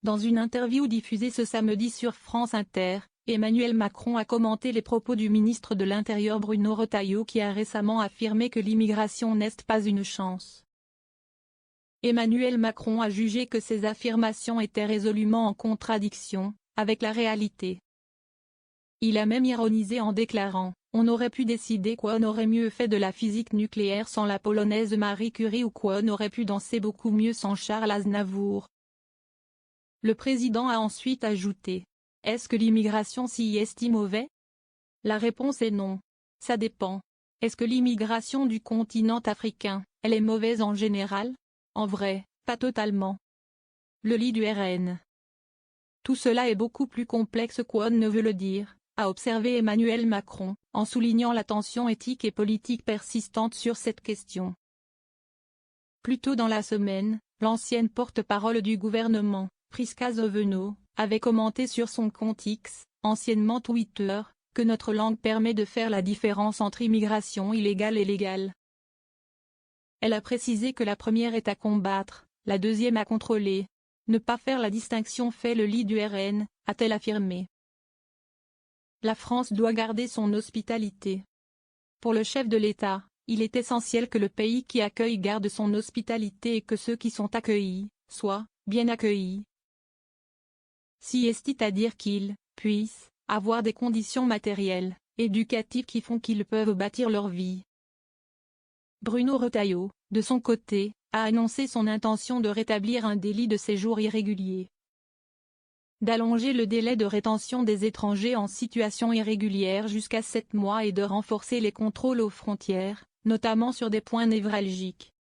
Dans une interview diffusée ce samedi sur France Inter, Emmanuel Macron a commenté les propos du ministre de l'Intérieur Bruno Retailleau qui a récemment affirmé que l'immigration n'est pas une chance. Emmanuel Macron a jugé que ces affirmations étaient résolument en contradiction avec la réalité. Il a même ironisé en déclarant « On aurait pu décider qu'on aurait mieux fait de la physique nucléaire sans la polonaise Marie Curie ou qu'on aurait pu danser beaucoup mieux sans Charles Aznavour ». Le président a ensuite ajouté « Est-ce que l'immigration s'y est si mauvais ? La réponse est non. Ça dépend. Est-ce que l'immigration du continent africain, elle est mauvaise en général ? En vrai, pas totalement. Le lit du RN. Tout cela est beaucoup plus complexe qu'on ne veut le dire, a observé Emmanuel Macron, en soulignant la tension éthique et politique persistante sur cette question. Plus tôt dans la semaine, l'ancienne porte-parole du gouvernement, Prisca Thévenot, avait commenté sur son compte X, anciennement Twitter, que notre langue permet de faire la différence entre immigration illégale et légale. Elle a précisé que la première est à combattre, la deuxième à contrôler. Ne pas faire la distinction fait le lit du RN, a-t-elle affirmé. La France doit garder son hospitalité. Pour le chef de l'État, il est essentiel que le pays qui accueille garde son hospitalité et que ceux qui sont accueillis, soient bien accueillis. C'est-à-dire qu'ils puissent avoir des conditions matérielles, éducatives qui font qu'ils peuvent bâtir leur vie. Bruno Retailleau, de son côté, a annoncé son intention de rétablir un délit de séjour irrégulier, d'allonger le délai de rétention des étrangers en situation irrégulière jusqu'à 7 mois et de renforcer les contrôles aux frontières, notamment sur des points névralgiques.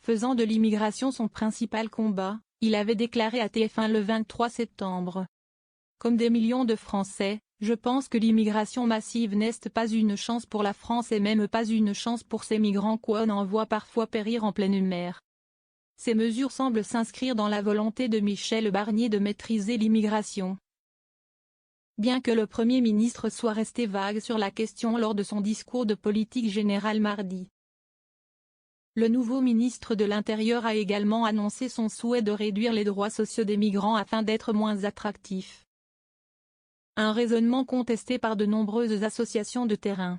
Faisant de l'immigration son principal combat, il avait déclaré à TF1 le 23 septembre. Comme des millions de Français, je pense que l'immigration massive n'est pas une chance pour la France et même pas une chance pour ces migrants qu'on envoie parfois périr en pleine mer. Ces mesures semblent s'inscrire dans la volonté de Michel Barnier de maîtriser l'immigration. Bien que le Premier ministre soit resté vague sur la question lors de son discours de politique générale mardi. Le nouveau ministre de l'Intérieur a également annoncé son souhait de réduire les droits sociaux des migrants afin d'être moins attractifs. Un raisonnement contesté par de nombreuses associations de terrain.